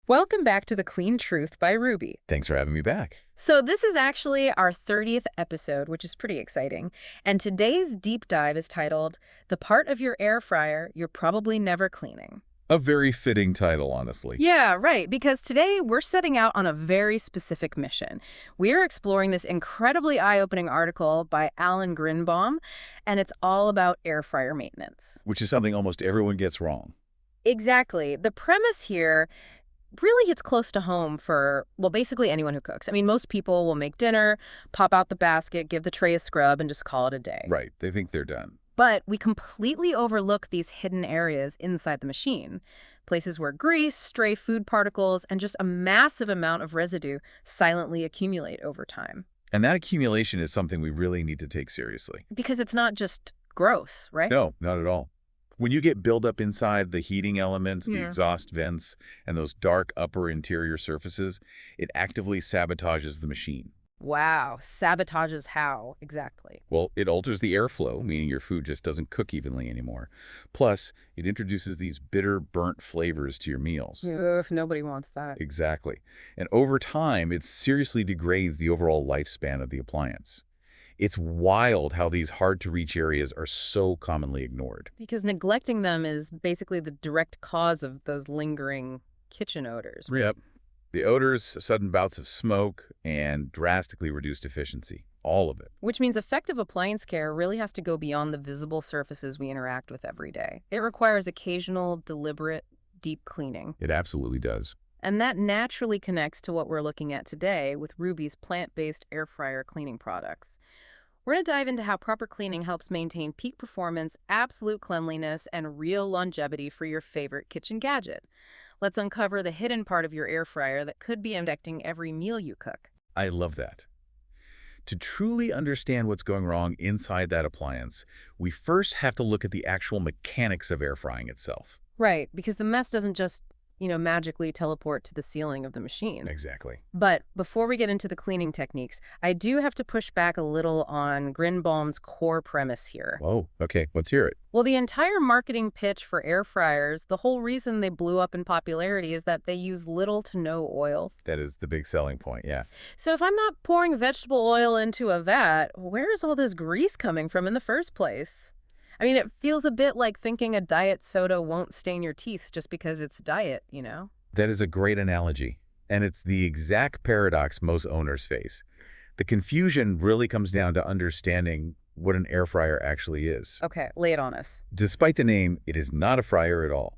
Welcome back to The Clean Truth by Ruby. Thanks for having me back. So this is actually our 30th episode, which is pretty exciting. And today's deep dive is titled, The Part of Your Air Fryer You're Probably Never Cleaning. A very fitting title, honestly. Yeah, right, because today we're setting out on a very specific mission. We're exploring this incredibly eye-opening article by Alan Grinbaum, and it's all about air fryer maintenance. Which is something almost everyone gets wrong. Exactly. The premise here really hits close to home for, well, basically anyone who cooks. I mean, most people will make dinner, pop out the basket, give the tray a scrub, and just call it a day. Right. They think they're done. But we completely overlook these hidden areas inside the machine. Places where grease, stray food particles, and just a massive amount of residue silently accumulate over time. And that accumulation is something we really need to take seriously. Because it's not just gross, right? No, not at all. When you get buildup inside the heating elements, the Yeah. exhaust vents, and those dark upper interior surfaces, it actively sabotages the machine. Wow, sabotages how exactly? Well, it alters the airflow, meaning your food just doesn't cook evenly anymore. Plus, it introduces these bitter, burnt flavors to your meals. Ugh, nobody wants that. Exactly. And over time, it seriously degrades the overall lifespan of the appliance. It's wild how these hard-to-reach areas are so commonly ignored. Because neglecting them is basically the direct cause of those lingering kitchen odors. Yep. The odors, sudden bouts of smoke, and drastically reduced efficiency. All of it. Which means effective appliance care really has to go beyond the visible surfaces we interact with every day. It requires occasional, deliberate, deep cleaning. It absolutely does. And that naturally connects to what we're looking at today with Ruby's plant-based air fryer cleaning products. We're going to dive into how proper cleaning helps maintain peak performance, absolute cleanliness, and real longevity for your favorite kitchen gadget. Let's uncover the hidden part of your air fryer that could be affecting every meal you cook. I love that. To truly understand what's going wrong inside that appliance, we first have to look at the actual mechanics of air frying itself. Right, because the mess doesn't just, magically teleport to the ceiling of the machine. Exactly. But before we get into the cleaning techniques, I do have to push back a little on Grinbaum's core premise here. Oh, okay. Let's hear it. Well, the entire marketing pitch for air fryers, the whole reason they blew up in popularity is that they use little to no oil. That is the big selling point, yeah. So if I'm not pouring vegetable oil into a vat, where is all this grease coming from in the first place? I mean, it feels a bit like thinking a diet soda won't stain your teeth just because it's diet, That is a great analogy, and it's the exact paradox most owners face. The confusion really comes down to understanding what an air fryer actually is. Okay, lay it on us. Despite the name, it is not a fryer at all.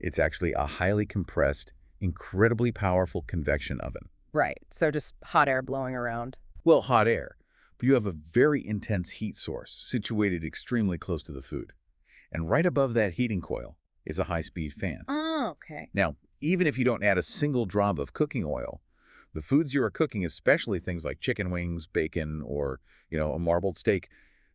It's actually a highly compressed, incredibly powerful convection oven. Right, so just hot air blowing around. Well, hot air, but you have a very intense heat source situated extremely close to the food. And right above that heating coil is a high-speed fan. Oh, okay. Now, even if you don't add a single drop of cooking oil, the foods you are cooking, especially things like chicken wings, bacon, or, a marbled steak,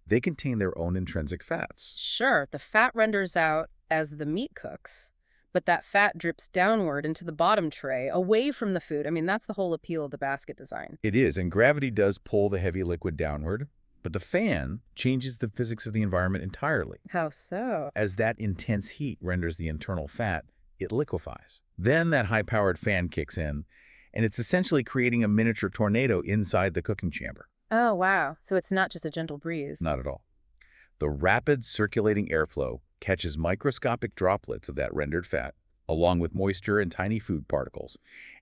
they contain their own intrinsic fats. Sure, the fat renders out as the meat cooks, but that fat drips downward into the bottom tray, away from the food. I mean, that's the whole appeal of the basket design. It is, and gravity does pull the heavy liquid downward, but the fan changes the physics of the environment entirely. How so? As that intense heat renders the internal fat, it liquefies. Then that high-powered fan kicks in, and it's essentially creating a miniature tornado inside the cooking chamber. Oh, wow. So it's not just a gentle breeze. Not at all. The rapid circulating airflow catches microscopic droplets of that rendered fat, along with moisture and tiny food particles,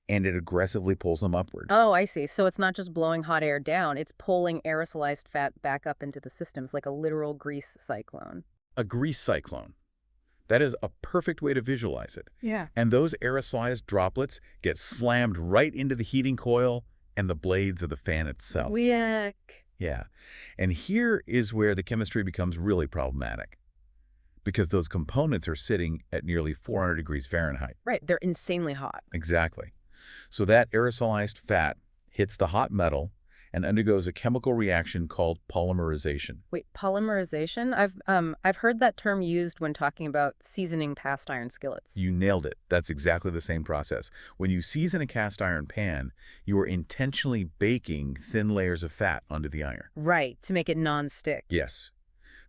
and it aggressively pulls them upward. Oh, I see. So it's not just blowing hot air down, it's pulling aerosolized fat back up into the systems like a literal grease cyclone. A grease cyclone. That is a perfect way to visualize it. Yeah. And those aerosolized droplets get slammed right into the heating coil and the blades of the fan itself. Yuck. Yeah. And here is where the chemistry becomes really problematic, because those components are sitting at nearly 400 degrees Fahrenheit. Right, they're insanely hot. Exactly. So that aerosolized fat hits the hot metal and undergoes a chemical reaction called polymerization. Wait, polymerization? I've heard that term used when talking about seasoning cast iron skillets. You nailed it. That's exactly the same process. When you season a cast iron pan, you are intentionally baking thin layers of fat onto the iron. Right, to make it non-stick. Yes.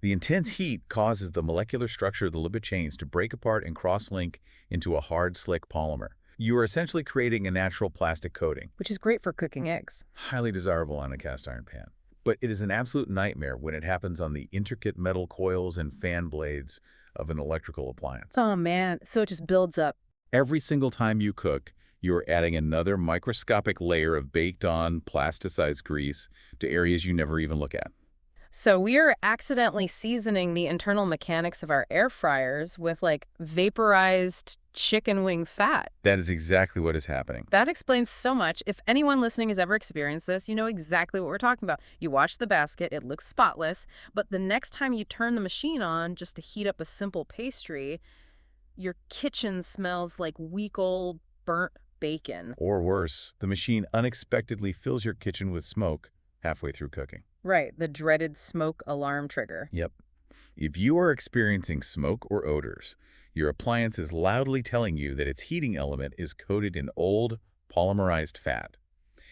The intense heat causes the molecular structure of the lipid chains to break apart and cross-link into a hard, slick polymer. You are essentially creating a natural plastic coating, Which is great for cooking eggs. highly desirable on a cast iron pan. But it is an absolute nightmare when it happens on the intricate metal coils and fan blades of an electrical appliance. Oh man, so it just builds up. Every single time you cook, you're adding another microscopic layer of baked-on, plasticized grease to areas you never even look at. So we are accidentally seasoning the internal mechanics of our air fryers with like vaporized chicken wing fat. That is exactly what is happening. That explains so much. If anyone listening has ever experienced this, you know exactly what we're talking about. You watch the basket, it looks spotless, but the next time you turn the machine on just to heat up a simple pastry, your kitchen smells like week-old burnt bacon. Or worse, the machine unexpectedly fills your kitchen with smoke halfway through cooking. Right, the dreaded smoke alarm trigger. Yep. If you are experiencing smoke or odors, your appliance is loudly telling you that its heating element is coated in old, polymerized fat,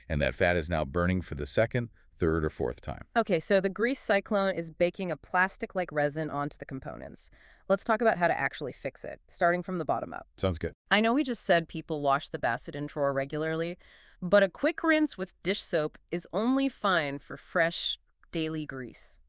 and that fat is now burning for the second, third, or fourth time. Okay, so the grease cyclone is baking a plastic-like resin onto the components. Let's talk about how to actually fix it, starting from the bottom up. Sounds good. I know we just said people wash the basket and drawer regularly, but a quick rinse with dish soap is only fine for fresh, daily grease.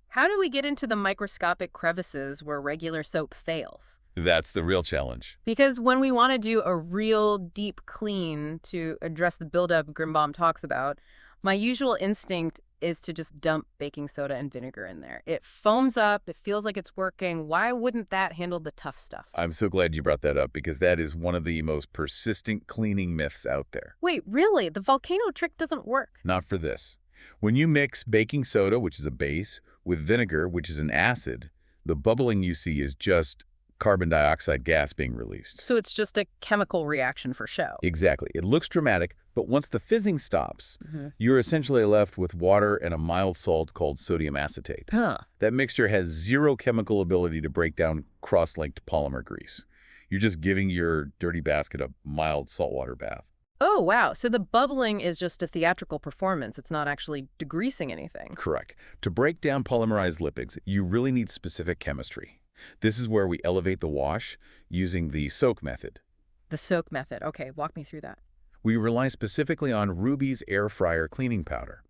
How do we get into the microscopic crevices where regular soap fails? That's the real challenge. Because when we want to do a real deep clean to address the buildup Grimbaum talks about, my usual instinct is to just dump baking soda and vinegar in there. It foams up, it feels like it's working. Why wouldn't that handle the tough stuff? I'm so glad you brought that up because that is one of the most persistent cleaning myths out there. Wait, really? The volcano trick doesn't work? Not for this. When you mix baking soda, which is a base, with vinegar, which is an acid, the bubbling you see is just carbon dioxide gas being released. So it's just a chemical reaction for show. Exactly. It looks dramatic, but once the fizzing stops, you're essentially left with water and a mild salt called sodium acetate. Huh. That mixture has zero chemical ability to break down cross-linked polymer grease. You're just giving your dirty basket a mild saltwater bath. Oh, wow. So the bubbling is just a theatrical performance. It's not actually degreasing anything. Correct. To break down polymerized lipids, you really need specific chemistry. This is where we elevate the wash using the soak method. The soak method. Okay, walk me through that. We rely specifically on Ruby's air fryer cleaning powder.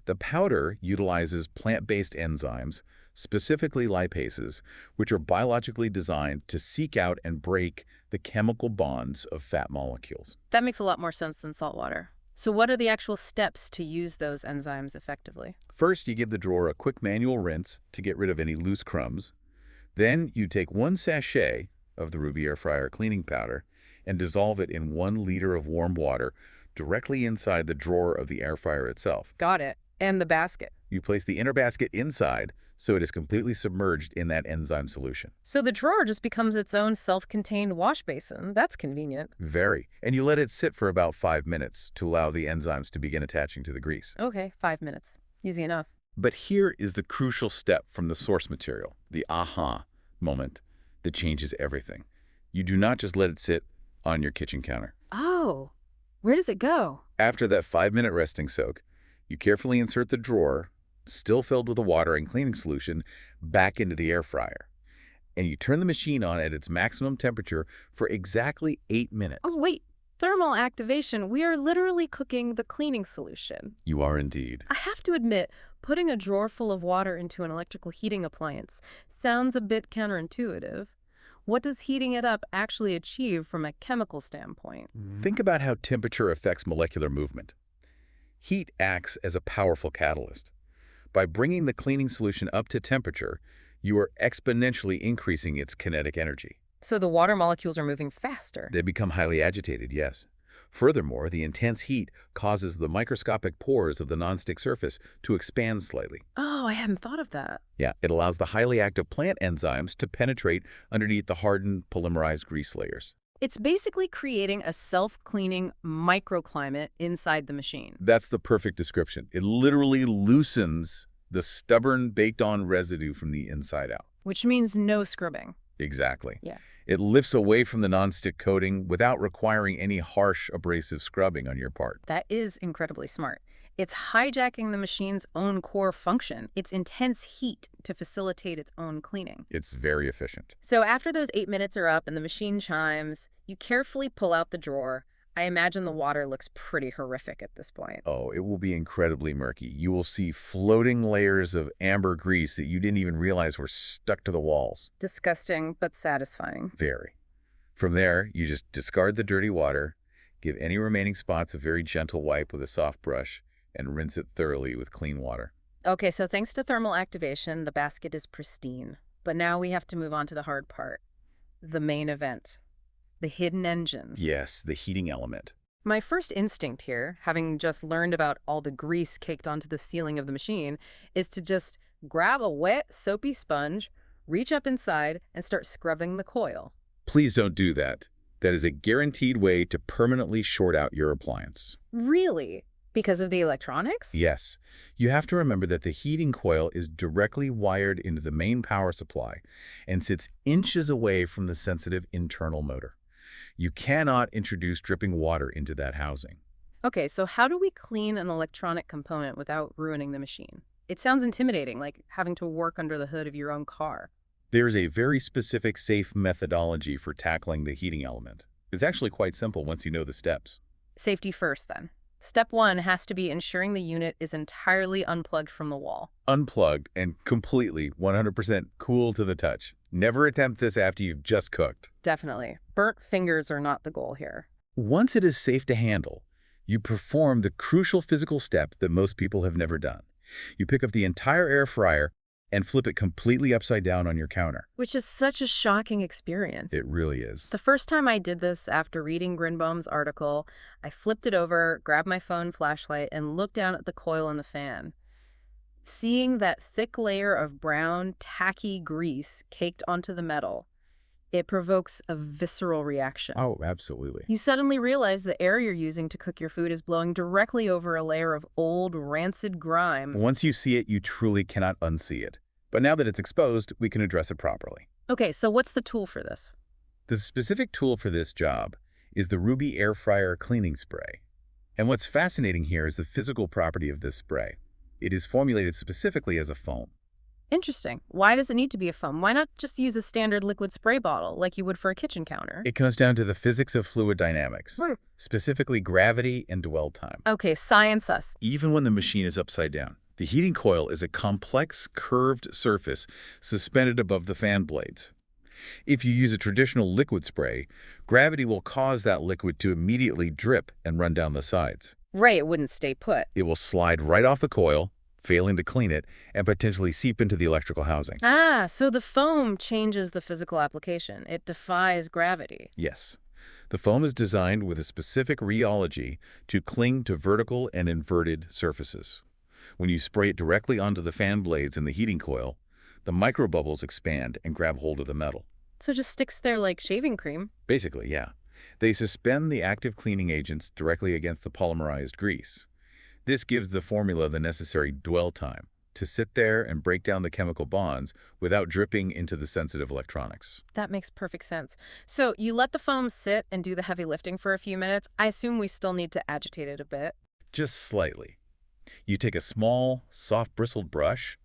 The powder utilizes plant-based enzymes, specifically lipases, which are biologically designed to seek out and break the chemical bonds of fat molecules. That makes a lot more sense than salt water. So what are the actual steps to use those enzymes effectively? First, you give the drawer a quick manual rinse to get rid of any loose crumbs. Then you take 1 sachet of the Ruby air fryer cleaning powder and dissolve it in 1 liter of warm water directly inside the drawer of the air fryer itself. Got it. And the basket. You place the inner basket inside so it is completely submerged in that enzyme solution. So the drawer just becomes its own self-contained wash basin. That's convenient. Very. And you let it sit for about 5 minutes to allow the enzymes to begin attaching to the grease. Okay, 5 minutes. Easy enough. But here is the crucial step from the source material, the aha moment that changes everything. You do not just let it sit on your kitchen counter. Oh, where does it go? After that 5-minute resting soak, you carefully insert the drawer, still filled with the water and cleaning solution, back into the air fryer. And you turn the machine on at its maximum temperature for exactly 8 minutes. Oh, wait. Thermal activation. We are literally cooking the cleaning solution. You are indeed. I have to admit, putting a drawer full of water into an electrical heating appliance sounds a bit counterintuitive. What does heating it up actually achieve from a chemical standpoint? Think about how temperature affects molecular movement. Heat acts as a powerful catalyst. By bringing the cleaning solution up to temperature, you are exponentially increasing its kinetic energy. So the water molecules are moving faster. They become highly agitated, yes. Furthermore, the intense heat causes the microscopic pores of the nonstick surface to expand slightly. Oh, I hadn't thought of that. Yeah, it allows the highly active plant enzymes to penetrate underneath the hardened polymerized grease layers. It's basically creating a self-cleaning microclimate inside the machine. That's the perfect description. It literally loosens the stubborn baked-on residue from the inside out. Which means no scrubbing. Exactly. Yeah. It lifts away from the nonstick coating without requiring any harsh abrasive scrubbing on your part. That is incredibly smart. It's hijacking the machine's own core function, its intense heat, to facilitate its own cleaning. It's very efficient. So after those 8 minutes are up and the machine chimes, you carefully pull out the drawer. I imagine the water looks pretty horrific at this point. Oh, it will be incredibly murky. You will see floating layers of amber grease that you didn't even realize were stuck to the walls. Disgusting, but satisfying. Very. From there, you just discard the dirty water, give any remaining spots a very gentle wipe with a soft brush, and rinse it thoroughly with clean water. Okay, so thanks to thermal activation, the basket is pristine. But now we have to move on to the hard part. The main event. The hidden engine. Yes, the heating element. My first instinct here, having just learned about all the grease caked onto the ceiling of the machine, is to just grab a wet, soapy sponge, reach up inside, and start scrubbing the coil. Please don't do that. That is a guaranteed way to permanently short out your appliance. Really? Because of the electronics? Yes, you have to remember that the heating coil is directly wired into the main power supply and sits inches away from the sensitive internal motor. You cannot introduce dripping water into that housing. Okay, so how do we clean an electronic component without ruining the machine? It sounds intimidating, like having to work under the hood of your own car. There's a very specific safe methodology for tackling the heating element. It's actually quite simple once you know the steps. Safety first, then. Step 1 has to be ensuring the unit is entirely unplugged from the wall. Unplugged and completely 100% cool to the touch. Never attempt this after you've just cooked. Definitely. Burnt fingers are not the goal here. Once it is safe to handle, you perform the crucial physical step that most people have never done. You pick up the entire air fryer and flip it completely upside down on your counter. Which is such a shocking experience. It really is. The first time I did this after reading Grinbaum's article, I flipped it over, grabbed my phone flashlight, and looked down at the coil in the fan. Seeing that thick layer of brown, tacky grease caked onto the metal, it provokes a visceral reaction. Oh, absolutely. You suddenly realize the air you're using to cook your food is blowing directly over a layer of old, rancid grime. Once you see it, you truly cannot unsee it. But now that it's exposed, we can address it properly. Okay, so what's the tool for this? The specific tool for this job is the Ruby Air Fryer Cleaning Spray. And what's fascinating here is the physical property of this spray. It is formulated specifically as a foam. Interesting. Why does it need to be a foam? Why not just use a standard liquid spray bottle like you would for a kitchen counter? It comes down to the physics of fluid dynamics, specifically gravity and dwell time. Okay, science us. Even when the machine is upside down, the heating coil is a complex, curved surface suspended above the fan blades. If you use a traditional liquid spray, gravity will cause that liquid to immediately drip and run down the sides. Right, it wouldn't stay put. It will slide right off the coil, failing to clean it, and potentially seep into the electrical housing. Ah, so the foam changes the physical application. It defies gravity. Yes. The foam is designed with a specific rheology to cling to vertical and inverted surfaces. When you spray it directly onto the fan blades in the heating coil, the microbubbles expand and grab hold of the metal. So it just sticks there like shaving cream. Basically, yeah. They suspend the active cleaning agents directly against the polymerized grease. This gives the formula the necessary dwell time to sit there and break down the chemical bonds without dripping into the sensitive electronics. That makes perfect sense. So you let the foam sit and do the heavy lifting for a few minutes. I assume we still need to agitate it a bit. Just slightly. You take a small, soft bristled brush.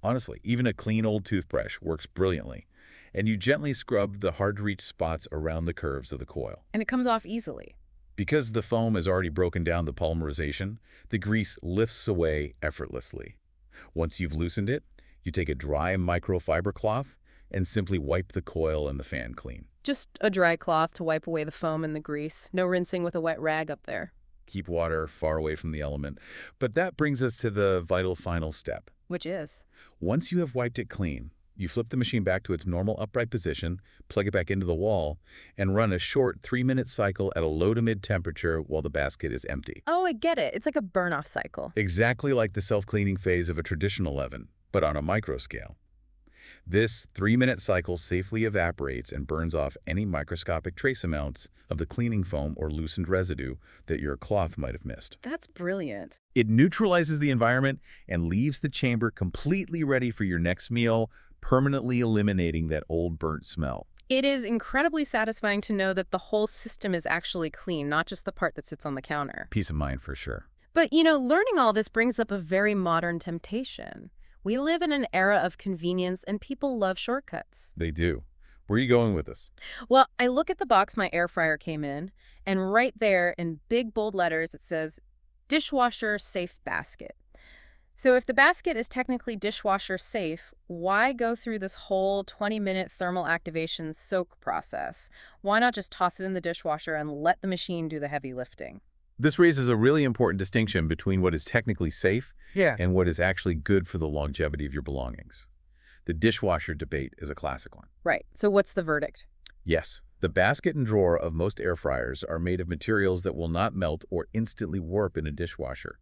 Honestly, even a clean old toothbrush works brilliantly. And you gently scrub the hard-to-reach spots around the curves of the coil. And it comes off easily. Because the foam has already broken down the polymerization, the grease lifts away effortlessly. Once you've loosened it, you take a dry microfiber cloth and simply wipe the coil and the fan clean. Just a dry cloth to wipe away the foam and the grease. No rinsing with a wet rag up there. Keep water far away from the element. But that brings us to the vital final step. Which is? Once you have wiped it clean, you flip the machine back to its normal upright position, plug it back into the wall, and run a short 3-minute cycle at a low to mid temperature while the basket is empty. Oh, I get it. It's like a burn-off cycle. Exactly like the self-cleaning phase of a traditional oven, but on a micro scale. This 3-minute cycle safely evaporates and burns off any microscopic trace amounts of the cleaning foam or loosened residue that your cloth might have missed. That's brilliant. It neutralizes the environment and leaves the chamber completely ready for your next meal, permanently eliminating that old burnt smell. It is incredibly satisfying to know that the whole system is actually clean, not just the part that sits on the counter. Peace of mind for sure. But, learning all this brings up a very modern temptation. We live in an era of convenience and people love shortcuts. They do. Where are you going with this? Well, I look at the box my air fryer came in, and right there in big bold letters it says dishwasher safe basket. So if the basket is technically dishwasher safe, why go through this whole 20-minute thermal activation soak process? Why not just toss it in the dishwasher and let the machine do the heavy lifting? This raises a really important distinction between what is technically safe Yeah. and what is actually good for the longevity of your belongings. The dishwasher debate is a classic one. Right. So what's the verdict? Yes, the basket and drawer of most air fryers are made of materials that will not melt or instantly warp in a dishwasher.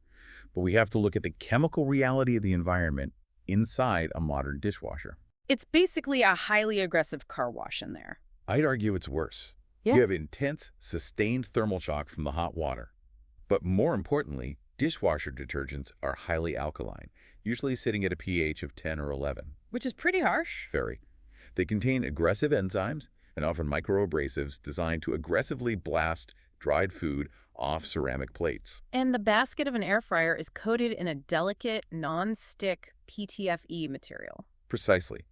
But we have to look at the chemical reality of the environment inside a modern dishwasher. It's basically a highly aggressive car wash in there. I'd argue it's worse. Yeah. You have intense, sustained thermal shock from the hot water. But more importantly, dishwasher detergents are highly alkaline, usually sitting at a pH of 10 or 11. Which is pretty harsh. Very. They contain aggressive enzymes and often microabrasives designed to aggressively blast dried food off ceramic plates. And the basket of an air fryer is coated in a delicate, non-stick PTFE material. Precisely.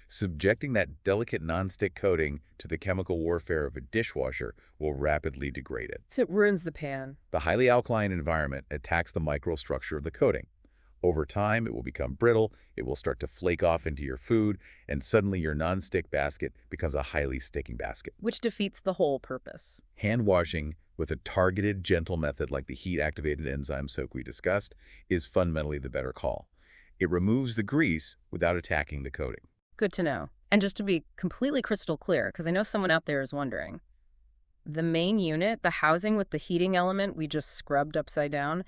Subjecting that delicate nonstick coating to the chemical warfare of a dishwasher will rapidly degrade it. So it ruins the pan. The highly alkaline environment attacks the microstructure of the coating. Over time, it will become brittle, it will start to flake off into your food, and suddenly your nonstick basket becomes a highly sticking basket. Which defeats the whole purpose. Hand washing with a targeted, gentle method like the heat-activated enzyme soak we discussed is fundamentally the better call. It removes the grease without attacking the coating. Good to know. And just to be completely crystal clear, because I know someone out there is wondering, the main unit, the housing with the heating element we just scrubbed upside down,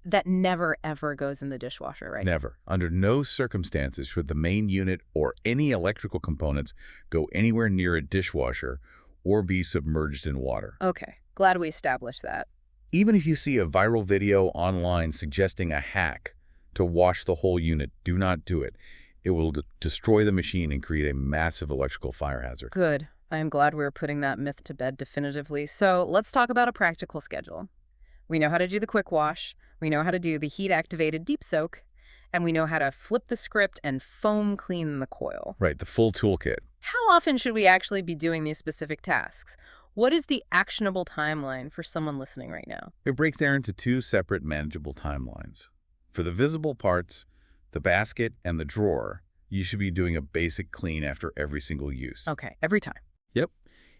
that never, ever goes in the dishwasher, right? Never. Under no circumstances should the main unit or any electrical components go anywhere near a dishwasher or be submerged in water. Okay, glad we established that. Even if you see a viral video online suggesting a hack to wash the whole unit, do not do it. It will destroy the machine and create a massive electrical fire hazard. Good. I am glad we're putting that myth to bed definitively. So let's talk about a practical schedule. We know how to do the quick wash, we know how to do the heat-activated deep soak, and we know how to flip the script and foam clean the coil. Right, the full toolkit. How often should we actually be doing these specific tasks? What is the actionable timeline for someone listening right now? It breaks down into two separate manageable timelines. For the visible parts, the basket and the drawer, you should be doing a basic clean after every single use. Okay, every time. Yep.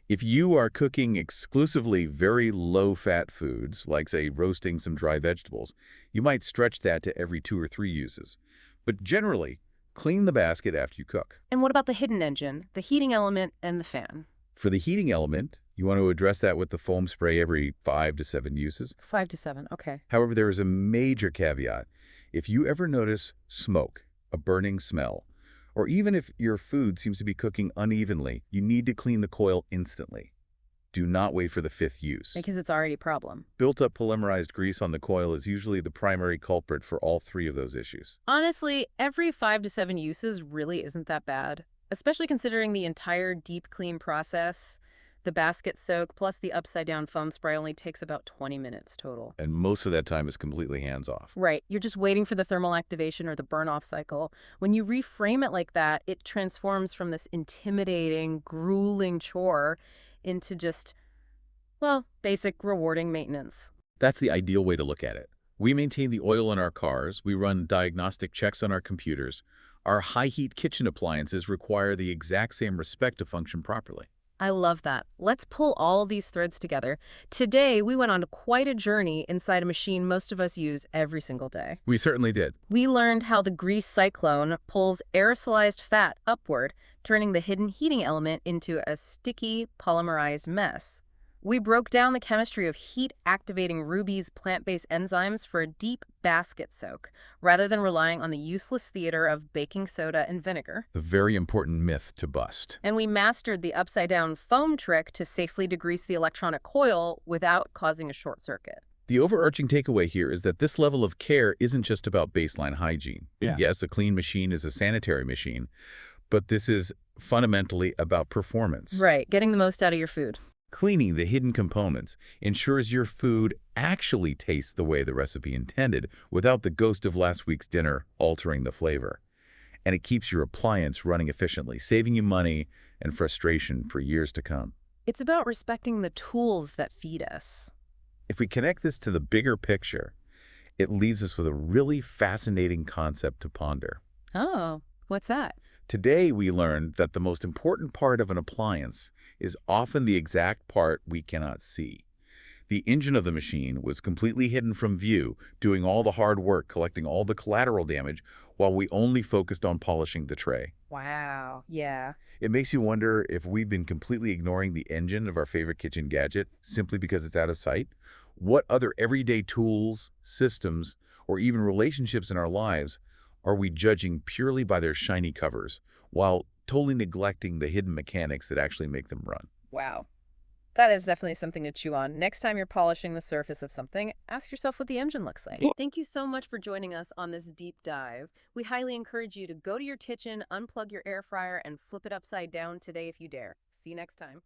If you are cooking exclusively very low-fat foods, like, say, roasting some dry vegetables, you might stretch that to every 2 or 3 uses. But generally, clean the basket after you cook. And what about the hidden engine, the heating element, and the fan? For the heating element, you want to address that with the foam spray every 5 to 7 uses. 5 to 7, okay. However, there is a major caveat. If you ever notice smoke, a burning smell, or even if your food seems to be cooking unevenly, you need to clean the coil instantly. Do not wait for the 5th use. Because it's already a problem. Built-up polymerized grease on the coil is usually the primary culprit for all 3 of those issues. Honestly, every 5 to 7 uses really isn't that bad, especially considering the entire deep clean process. The basket soak plus the upside-down foam spray only takes about 20 minutes total. And most of that time is completely hands-off. Right. You're just waiting for the thermal activation or the burn-off cycle. When you reframe it like that, it transforms from this intimidating, grueling chore into just, well, basic, rewarding maintenance. That's the ideal way to look at it. We maintain the oil in our cars, we run diagnostic checks on our computers. Our high-heat kitchen appliances require the exact same respect to function properly. I love that. Let's pull all these threads together. Today, we went on quite a journey inside a machine most of us use every single day. We certainly did. We learned how the grease cyclone pulls aerosolized fat upward, turning the hidden heating element into a sticky, polymerized mess. We broke down the chemistry of heat-activating Ruby's plant-based enzymes for a deep basket soak, rather than relying on the useless theater of baking soda and vinegar. A very important myth to bust. And we mastered the upside-down foam trick to safely degrease the electronic coil without causing a short circuit. The overarching takeaway here is that this level of care isn't just about baseline hygiene. Yeah. Yes, a clean machine is a sanitary machine, but this is fundamentally about performance. Right, getting the most out of your food. Cleaning the hidden components ensures your food actually tastes the way the recipe intended without the ghost of last week's dinner altering the flavor. And it keeps your appliance running efficiently, saving you money and frustration for years to come. It's about respecting the tools that feed us. If we connect this to the bigger picture, it leaves us with a really fascinating concept to ponder. Oh, what's that? Today, we learned that the most important part of an appliance is often the exact part we cannot see. The engine of the machine was completely hidden from view, doing all the hard work, collecting all the collateral damage, while we only focused on polishing the tray. Wow. Yeah. It makes you wonder if we've been completely ignoring the engine of our favorite kitchen gadget simply because it's out of sight. What other everyday tools, systems, or even relationships in our lives are we judging purely by their shiny covers, while totally neglecting the hidden mechanics that actually make them run? Wow. That is definitely something to chew on. Next time you're polishing the surface of something, ask yourself what the engine looks like. Thank you so much for joining us on this deep dive. We highly encourage you to go to your kitchen, unplug your air fryer, and flip it upside down today if you dare. See you next time.